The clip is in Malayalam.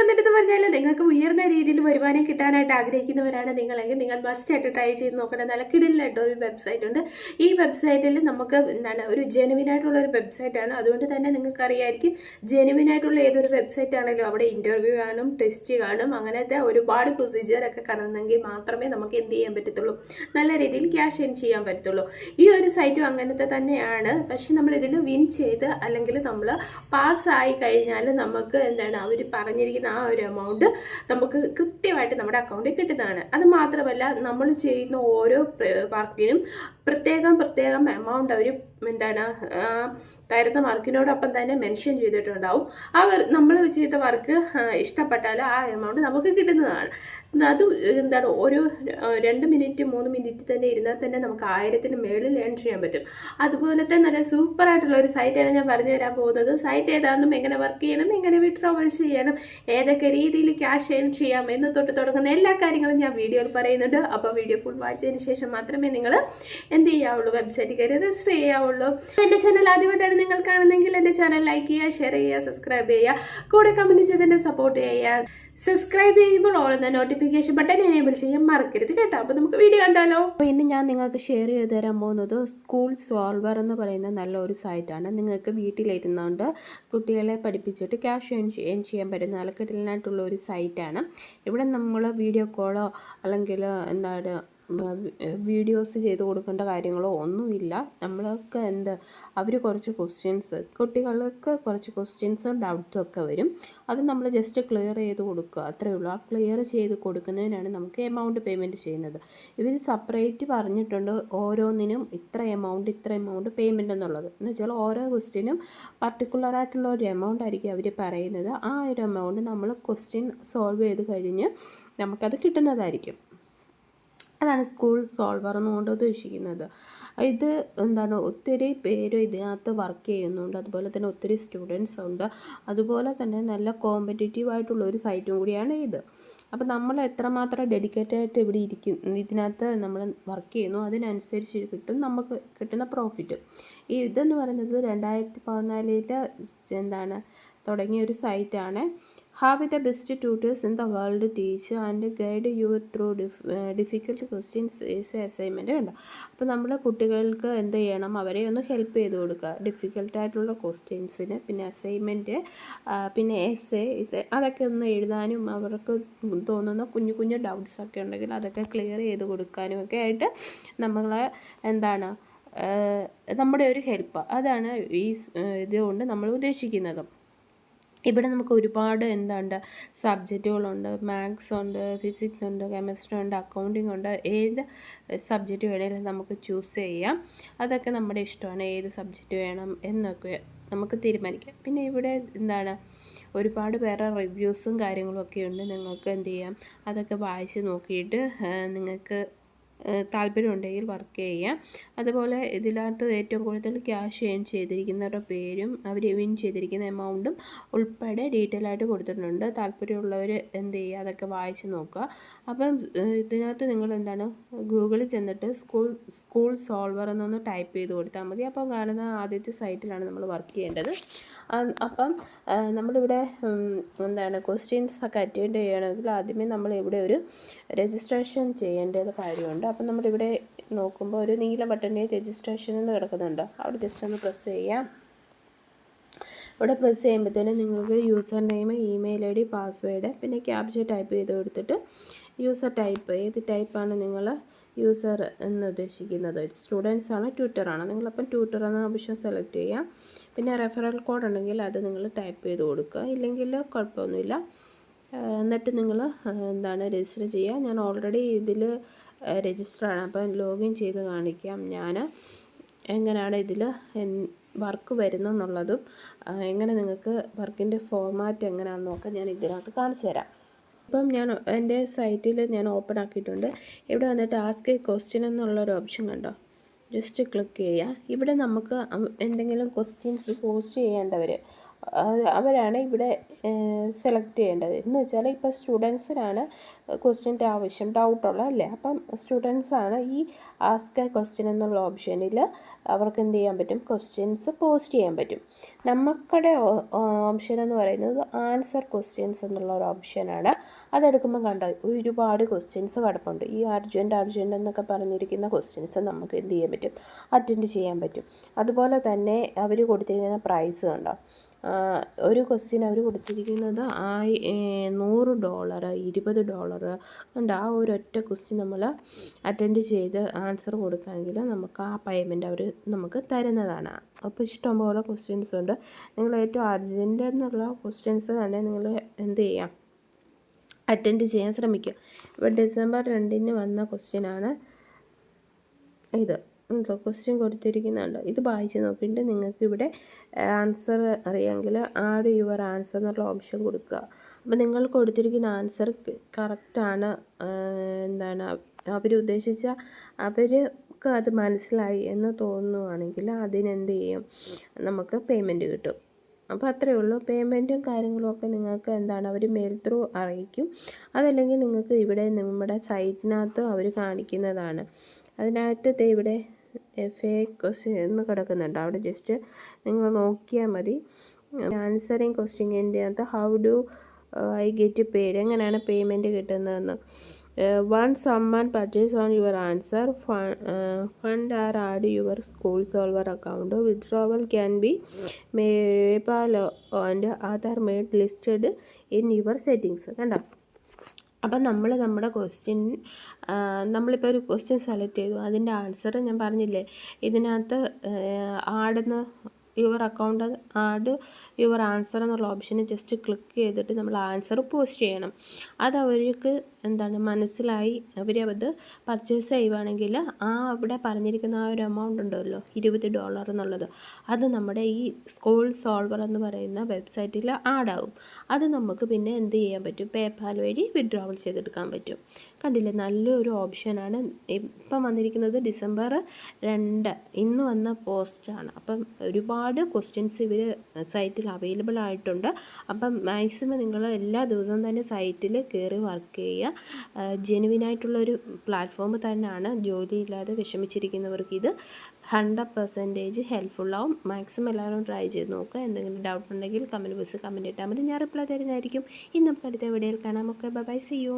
വന്നിട്ടെന്ന് പറഞ്ഞാൽ നിങ്ങൾക്ക് ഉയർന്ന രീതിയിൽ വരുമാനം കിട്ടാനായിട്ട് ആഗ്രഹിക്കുന്നവരാണ് നിങ്ങളെങ്കിൽ നിങ്ങൾ മസ്റ്റായിട്ട് ട്രൈ ചെയ്ത് നോക്കണം. നല്ല കിടിലായിട്ട് ഒരു വെബ്സൈറ്റ് ഉണ്ട്. ഈ വെബ്സൈറ്റിൽ നമുക്ക് എന്താണ് ഒരു ജെനുവിനായിട്ടുള്ള ഒരു വെബ്സൈറ്റാണ്. അതുകൊണ്ട് തന്നെ നിങ്ങൾക്ക് അറിയായിരിക്കും ജെനുവിനായിട്ടുള്ള ഏതൊരു വെബ്സൈറ്റ് ആണെങ്കിലും അവിടെ ഇൻ്റർവ്യൂ കാണും, ടെസ്റ്റ് കാണും, അങ്ങനത്തെ ഒരുപാട് പ്രൊസീജിയറൊക്കെ കടന്നെങ്കിൽ മാത്രമേ നമുക്ക് എന്ത് ചെയ്യാൻ പറ്റത്തുള്ളൂ, നല്ല രീതിയിൽ ക്യാഷ് ഏൺ ചെയ്യാൻ പറ്റത്തുള്ളൂ. ഈ ഒരു സൈറ്റും അങ്ങനത്തെ തന്നെയാണ്. പക്ഷെ നമ്മൾ ഇതിൽ വിൻ ചെയ്ത് അല്ലെങ്കിൽ നമ്മൾ പാസ്സായി കഴിഞ്ഞാൽ നമുക്ക് എന്താണ് അവർ പറഞ്ഞിരിക്കുന്ന ആ ഒരു എമൗണ്ട് നമുക്ക് കൃത്യമായിട്ട് നമ്മുടെ അക്കൗണ്ടിൽ കിട്ടുന്നതാണ്. അത് മാത്രമല്ല നമ്മൾ ചെയ്യുന്ന ഓരോ വർക്കിനും പ്രത്യേകം എമൗണ്ട് അവർ എന്താണ് തരുന്ന വർക്കിനോടൊപ്പം തന്നെ മെൻഷൻ ചെയ്തിട്ടുണ്ടാവും. നമ്മൾ ചെയ്ത വർക്ക് ഇഷ്ടപ്പെട്ടാൽ ആ എമൗണ്ട് നമുക്ക് കിട്ടുന്നതാണ്. അത് എന്താണ് ഒരു 2 മിനിറ്റ് 3 മിനിറ്റ് തന്നെ ഇരുന്നാൽ തന്നെ നമുക്ക് 1000-ന് മേളിൽ ഏൺ ചെയ്യാൻ പറ്റും. അതുപോലത്തെ നല്ല സൂപ്പറായിട്ടുള്ള ഒരു സൈറ്റാണ് ഞാൻ പറഞ്ഞു തരാൻ പോകുന്നത്. സൈറ്റ് ഏതാണെന്നും എങ്ങനെ വർക്ക് ചെയ്യണം, എങ്ങനെ വിഡ്രോവൽ ചെയ്യണം, ഏതൊക്കെ രീതിയിൽ ക്യാഷ് ഏൺ ചെയ്യാം എന്ന് തൊട്ട് തുടങ്ങുന്ന എല്ലാ കാര്യങ്ങളും ഞാൻ വീഡിയോയിൽ പറയുന്നുണ്ട്. അപ്പോൾ വീഡിയോ ഫുൾ വായിച്ചതിന് ശേഷം മാത്രമേ നിങ്ങൾ എന്ത് ചെയ്യാവുള്ളൂ, വെബ്സൈറ്റിൽ കയറി രജിസ്റ്റർ ചെയ്യാവുള്ളൂ. എൻ്റെ ചാനൽ ആദ്യമായിട്ടാണ് നിങ്ങൾ കാണുന്നതെങ്കിൽ എൻ്റെ ചാനൽ ലൈക്ക് ചെയ്യുക, ഷെയർ ചെയ്യുക, സബ്സ്ക്രൈബ് ചെയ്യുക, കൂടെ കമൻറ്റ് ചെയ്ത് എന്നെ സപ്പോർട്ട് ചെയ്യുക. സബ്സ്ക്രൈബ് ചെയ്യുമ്പോൾ ഓൾ എന്ന നോട്ടിഫിക്കേഷൻ ബട്ടൺ എനേബിൾ ചെയ്യാൻ മറക്കരുത് കേട്ടോ. അപ്പോൾ നമുക്ക് വീഡിയോ കണ്ടാലോ. അപ്പോൾ ഇന്ന് ഞാൻ നിങ്ങൾക്ക് ഷെയർ ചെയ്ത് തരാൻ പോകുന്നത് സ്കൂൾ സോൾവർ എന്ന് പറയുന്ന നല്ലൊരു സൈറ്റാണ്. നിങ്ങൾക്ക് വീട്ടിലിരുന്നുകൊണ്ട് കുട്ടികളെ പഠിപ്പിച്ചിട്ട് ക്യാഷ് ഏൺ ചെയ്യാൻ പറ്റുന്ന നല്ല കിടലിനായിട്ടുള്ള ഒരു സൈറ്റാണ്. ഇവിടെ നമ്മൾ വീഡിയോ കോളോ അല്ലെങ്കിൽ എന്താണ് വീഡിയോസ് ചെയ്ത് കൊടുക്കേണ്ട കാര്യങ്ങളോ ഒന്നുമില്ല. നമ്മൾക്ക് അവർ കുറച്ച് ക്വസ്റ്റ്യൻസ്, കുട്ടികൾക്ക് കുറച്ച് ക്വസ്റ്റ്യൻസും ഡൗട്ട്സും ഒക്കെ വരും. അത് നമ്മൾ ജസ്റ്റ് ക്ലിയർ ചെയ്ത് കൊടുക്കുക, അത്രയേ ഉള്ളൂ. ആ ക്ലിയർ ചെയ്ത് കൊടുക്കുന്നതിനാണ് നമുക്ക് എമൗണ്ട് പേയ്മെൻറ്റ് ചെയ്യുന്നത്. ഇവർ സെപ്പറേറ്റ് പറഞ്ഞിട്ടുണ്ട് ഓരോന്നിനും ഇത്ര എമൗണ്ട് പേയ്മെൻറ്റ് എന്നുള്ളത്. എന്ന് വെച്ചാൽ ഓരോ ക്വസ്റ്റ്യനും പർട്ടിക്കുലറായിട്ടുള്ള ഒരു എമൗണ്ട് ആയിരിക്കും അവർ പറയുന്നത്. ആ ഒരു എമൗണ്ട് നമ്മൾ ക്വസ്റ്റ്യൻ സോൾവ് ചെയ്ത് കഴിഞ്ഞ് നമുക്കത് കിട്ടുന്നതായിരിക്കും. അതാണ് സ്കൂൾ സോൾവർ എന്നുകൊണ്ട് ഉദ്ദേശിക്കുന്നത്. ഇത് എന്താണ്, ഒത്തിരി പേര് ഇതിനകത്ത് വർക്ക് ചെയ്യുന്നുണ്ട്. അതുപോലെ തന്നെ ഒത്തിരി സ്റ്റുഡൻസ് ഉണ്ട്. അതുപോലെ തന്നെ നല്ല കോമ്പറ്റേറ്റീവ് ആയിട്ടുള്ള ഒരു സൈറ്റും കൂടിയാണ് ഇത്. അപ്പോൾ നമ്മൾ എത്രമാത്രം ഡെഡിക്കേറ്റഡ് ആയിട്ട് ഇവിടെ ഇതിനകത്ത് നമ്മൾ വർക്ക് ചെയ്യുന്നു അതിനനുസരിച്ച് കിട്ടും നമുക്ക് കിട്ടുന്ന പ്രോഫിറ്റ്. ഇതെന്ന് പറയുന്നത് 2014 എന്താണ് തുടങ്ങിയ ഒരു സൈറ്റാണ്. Have the best tutors in the world teach and guide you through difficult questions is assignment ഉണ്ട്. അപ്പോൾ നമ്മൾ കുട്ടികൾക്ക് എന്ത് ചെയ്യണം, അവരെ ഒന്ന് ഹെൽപ്പ് ചെയ്ത് കൊടുക്കുക ഡിഫിക്കൽട്ടായിട്ടുള്ള ക്വസ്റ്റ്യൻസിന്. പിന്നെ അസൈൻമെൻറ്റ്, പിന്നെ എസ്സേ, അതൊക്കെ ഒന്ന് എഴുതാനും അവർക്ക് തോന്നുന്ന കുഞ്ഞു ഡൗട്ട്സൊക്കെ ഉണ്ടെങ്കിൽ അതൊക്കെ ക്ലിയർ ചെയ്ത് കൊടുക്കാനും ഒക്കെ ആയിട്ട് നമ്മളെ എന്താണ് നമ്മുടെ ഒരു ഹെൽപ്പ്. അതാണ് ഈ ഇതുകൊണ്ട് നമ്മൾ ഉദ്ദേശിക്കുന്നത്. ഇവിടെ നമുക്ക് ഒരുപാട് സബ്ജക്റ്റുകളുണ്ട്. മാത്സ് ഉണ്ട്, ഫിസിക്സ് ഉണ്ട്, കെമിസ്ട്രി ഉണ്ട്, അക്കൗണ്ടിങ് ഉണ്ട്. ഏത് സബ്ജക്റ്റ് വേണമെങ്കിലും നമുക്ക് ചൂസ് ചെയ്യാം. അതൊക്കെ നമ്മുടെ ഇഷ്ടമാണ്, ഏത് സബ്ജക്റ്റ് വേണം എന്നൊക്കെ നമുക്ക് തീരുമാനിക്കാം. പിന്നെ ഇവിടെ ഒരുപാട് പേരുടെ റിവ്യൂസും കാര്യങ്ങളും ഒക്കെ ഉണ്ട്. നിങ്ങൾക്ക് എന്ത് ചെയ്യാം, അതൊക്കെ വായിച്ച് നോക്കിയിട്ട് നിങ്ങൾക്ക് താല്പര്യമുണ്ടെങ്കിൽ വർക്ക് ചെയ്യാം. അതുപോലെ ഇതിനകത്ത് ഏറ്റവും കൂടുതൽ ക്യാഷ് ഏൺ ചെയ്തിരിക്കുന്നവരുടെ പേരും അവർ വിൻ ചെയ്തിരിക്കുന്ന എമൗണ്ടും ഉൾപ്പെടെ ഡീറ്റെയിൽ ആയിട്ട് കൊടുത്തിട്ടുണ്ട്. താല്പര്യമുള്ളവർ എന്ത് ചെയ്യുക, അതൊക്കെ വായിച്ച് നോക്കുക. അപ്പം ഇതിനകത്ത് നിങ്ങൾ ഗൂഗിളിൽ ചെന്നിട്ട് സ്കൂൾ സോൾവർ എന്നൊന്ന് ടൈപ്പ് ചെയ്ത് കൊടുത്താൽ മതി. അപ്പോൾ കാണുന്ന ആദ്യത്തെ സൈറ്റിലാണ് നമ്മൾ വർക്ക് ചെയ്യേണ്ടത്. അപ്പം നമ്മളിവിടെ ക്വസ്റ്റ്യൻസ് ഒക്കെ അറ്റൻഡ് ചെയ്യണമെങ്കിൽ ആദ്യമേ നമ്മൾ ഇവിടെ ഒരു രജിസ്ട്രേഷൻ ചെയ്യേണ്ടത് കാര്യമുണ്ട്. അപ്പം നമ്മളിവിടെ നോക്കുമ്പോൾ ഒരു നീല ബട്ടണിൽ രജിസ്ട്രേഷൻ എന്ന് കിടക്കുന്നുണ്ട്. അവിടെ ജസ്റ്റ് ഒന്ന് പ്രസ് ചെയ്യാം. ഇവിടെ പ്രസ് ചെയ്യുമ്പോഴത്തേനും നിങ്ങൾക്ക് user name, email ID, password, പിന്നെ ക്യാപ്ച ടൈപ്പ് ചെയ്ത് കൊടുത്തിട്ട് യൂസർ ടൈപ്പ്, ഏത് ടൈപ്പാണ് നിങ്ങൾ യൂസർ എന്ന് ഉദ്ദേശിക്കുന്നത്. സ്റ്റുഡൻസ് ആണ്, ട്യൂട്ടറാണ്. നിങ്ങളപ്പം ട്യൂട്ടർ എന്ന ഓപ്ഷൻ സെലക്ട് ചെയ്യാം. പിന്നെ റെഫറൽ കോഡ് ഉണ്ടെങ്കിൽ അത് നിങ്ങൾ ടൈപ്പ് ചെയ്ത് കൊടുക്കുക, ഇല്ലെങ്കിൽ കുഴപ്പമൊന്നുമില്ല. എന്നിട്ട് നിങ്ങൾ രജിസ്റ്റർ ചെയ്യുക. ഞാൻ ഓൾറെഡി ഇതിൽ രജിസ്റ്ററാണ്, അപ്പം ലോഗിൻ ചെയ്ത് കാണിക്കാം ഞാൻ എങ്ങനെയാണ് ഇതിൽ വർക്ക് വരുന്നെന്നുള്ളതും എങ്ങനെ നിങ്ങൾക്ക് വർക്കിൻ്റെ ഫോർമാറ്റ് എങ്ങനെയാണെന്ന് നോക്കാം ഞാൻ ഇതിനകത്ത് കാണിച്ചു തരാം. ഇപ്പം ഞാൻ എൻ്റെ സൈറ്റിൽ ഞാൻ ഓപ്പൺ ആക്കിയിട്ടുണ്ട്. ഇവിടെ വന്നിട്ട് ആസ്ക് എ ക്വസ്റ്റ്യൻ എന്നുള്ളൊരു ഓപ്ഷൻ കണ്ടോ, ജസ്റ്റ് ക്ലിക്ക് ചെയ്യുക. ഇവിടെ നമുക്ക് എന്തെങ്കിലും ക്വസ്റ്റ്യൻസ് പോസ്റ്റ് ചെയ്യേണ്ടവർ അവരാണ് ഇവിടെ സെലക്ട് ചെയ്യേണ്ടത്. എന്ന് വെച്ചാൽ ഇപ്പോൾ സ്റ്റുഡൻസിനാണ് ക്വസ്റ്റ്യൻ്റെ ആവശ്യം, ഡൗട്ടുള്ള അല്ലേ. അപ്പം സ്റ്റുഡൻസാണ് ഈ ആസ്ക് എ ക്വസ്റ്റ്യൻ എന്നുള്ള ഓപ്ഷനിൽ അവർക്ക് എന്ത് ചെയ്യാൻ പറ്റും, ക്വസ്റ്റ്യൻസ് പോസ്റ്റ് ചെയ്യാൻ പറ്റും. നമുക്കുടെ ഓപ്ഷൻ എന്ന് പറയുന്നത് ആൻസർ ക്വസ്റ്റ്യൻസ് എന്നുള്ള ഒരു ഓപ്ഷനാണ്. അതെടുക്കുമ്പോൾ കണ്ടോ ഒരുപാട് ക്വസ്റ്റ്യൻസ് കിടപ്പുണ്ട്. ഈ അർജൻറ്റ് എന്നൊക്കെ പറഞ്ഞിരിക്കുന്ന ക്വസ്റ്റ്യൻസ് നമുക്ക് എന്ത് ചെയ്യാൻ പറ്റും, അറ്റൻഡ് ചെയ്യാൻ പറ്റും. അതുപോലെ തന്നെ അവർ കൊടുത്തിരിക്കുന്ന പ്രൈസ് കണ്ടോ, ഒരു ക്വസ്റ്റ്യൻ അവർ കൊടുത്തിരിക്കുന്നത് $100, $20 ഉണ്ട്. ആ ഒരൊറ്റ ക്വസ്റ്റ്യൻ നമ്മൾ അറ്റൻഡ് ചെയ്ത് ആൻസർ കൊടുക്കാമെങ്കിൽ നമുക്ക് ആ പേയ്മെൻറ്റ് അവർ നമുക്ക് തരുന്നതാണ്. അപ്പോൾ ഇഷ്ടംപോലെ ക്വസ്റ്റ്യൻസ് ഉണ്ട്. നിങ്ങൾ ഏറ്റവും അർജൻറ്റ് എന്നുള്ള ക്വസ്റ്റ്യൻസ് തന്നെ നിങ്ങൾ എന്ത് ചെയ്യാം, അറ്റൻഡ് ചെയ്യാൻ ശ്രമിക്കുക. ഇപ്പോൾ December 2 വന്ന ക്വസ്റ്റ്യനാണ് ഇത്. ക്വസ്റ്റ്യൻ കൊടുത്തിരിക്കുന്നുണ്ട്. ഇത് വായിച്ച് നോക്കിയിട്ട് നിങ്ങൾക്ക് ഇവിടെ ആൻസർ അറിയാമെങ്കിൽ ആഡ് യുവർ ആൻസർ എന്നുള്ള ഓപ്ഷൻ കൊടുക്കുക. അപ്പോൾ നിങ്ങൾ കൊടുത്തിരിക്കുന്ന ആൻസർ കറക്റ്റാണ്, എന്താണ് അവരുദ്ദേശിച്ച അവർക്ക് അത് മനസ്സിലായി എന്ന് തോന്നുവാണെങ്കിൽ അതിനെന്ത് ചെയ്യും, നമുക്ക് പേയ്മെൻറ്റ് കിട്ടും. അപ്പോൾ അത്രയേ ഉള്ളൂ. പേയ്മെൻറ്റും കാര്യങ്ങളും ഒക്കെ നിങ്ങൾക്ക് എന്താണ് അവർ മെയിൽ ത്രൂ അറിയിക്കും. അതല്ലെങ്കിൽ നിങ്ങൾക്ക് ഇവിടെ നമ്മുടെ സൈറ്റിനകത്ത് അവർ കാണിക്കുന്നതാണ്. അതിനായിട്ട് ഇവിടെ ഫേക്ക് ക്വസ്റ്റ്യൻ എന്ന് കിടക്കുന്നുണ്ട്. അവിടെ ജസ്റ്റ് നിങ്ങൾ നോക്കിയാൽ മതി. ആൻസറിങ് ക്വസ്റ്റ്യൻ്റെ അകത്ത് how do I get paid, എങ്ങനെയാണ് പേയ്മെൻറ്റ് കിട്ടുന്നതെന്ന്. once someone purchase on your answer, fund are add your school solver account. Withdrawal can be PayPal and other made listed in your settings. കണ്ടോ, അപ്പം നമ്മുടെ ക്വസ്റ്റ്യൻ, നമ്മളിപ്പോൾ ഒരു ക്വസ്റ്റ്യൻ സെലക്ട് ചെയ്തു, അതിൻ്റെ ആൻസർ ഞാൻ പറഞ്ഞില്ലേ ഇതിനകത്ത് ആടുന്ന your account add your answer എന്നുള്ള ഓപ്ഷന് ജസ്റ്റ് ക്ലിക്ക് ചെയ്തിട്ട് നമ്മൾ ആൻസർ പോസ്റ്റ് ചെയ്യണം. അത് അവർക്ക് എന്താണ് മനസ്സിലായി അവരത് പർച്ചേസ് ചെയ്യുവാണെങ്കിൽ അവിടെ പറഞ്ഞിരിക്കുന്ന ആ ഒരു എമൗണ്ട് ഉണ്ടല്ലോ $20 എന്നുള്ളത്, അത് നമ്മുടെ ഈ സ്കൂൾ സോൾവർ എന്ന് പറയുന്ന വെബ്സൈറ്റിൽ ആഡാവും. അത് നമുക്ക് പിന്നെ എന്ത് ചെയ്യാൻ പറ്റും, പേപാൽ വഴി വിഡ്രോവൽ ചെയ്തെടുക്കാൻ പറ്റും. കണ്ടില്ലേ, നല്ലൊരു ഓപ്ഷനാണ്. ഇപ്പം വന്നിരിക്കുന്നത് December 2 ഇന്ന് വന്ന പോസ്റ്റാണ്. അപ്പം ഒരുപാട് ക്വസ്റ്റ്യൻസ് ഇവർ സൈറ്റിൽ അവൈലബിൾ ആയിട്ടുണ്ട്. അപ്പം മാക്സിമം നിങ്ങൾ എല്ലാ ദിവസവും തന്നെ സൈറ്റിൽ കയറി വർക്ക് ചെയ്യുക. ജെനുവിനായിട്ടുള്ളൊരു പ്ലാറ്റ്ഫോം തന്നെയാണ്. ജോലിയില്ലാതെ വിഷമിച്ചിരിക്കുന്നവർക്ക് ഇത് 100% ഹെൽപ്ഫുള്ളാവും. മാക്സിമം എല്ലാവരും ട്രൈ ചെയ്ത് നോക്കുക. എന്തെങ്കിലും ഡൗട്ട് ഉണ്ടെങ്കിൽ കമൻറ്റ് ബോക്സിൽ കമൻറ്റ് ഇട്ടാൽ മതി, ഞാൻ റിപ്ലൈ തരുന്നതായിരിക്കും. ഇന്ന് നമുക്ക് അടുത്ത വീഡിയോയിൽ കാണാം. Okay, bye, see U.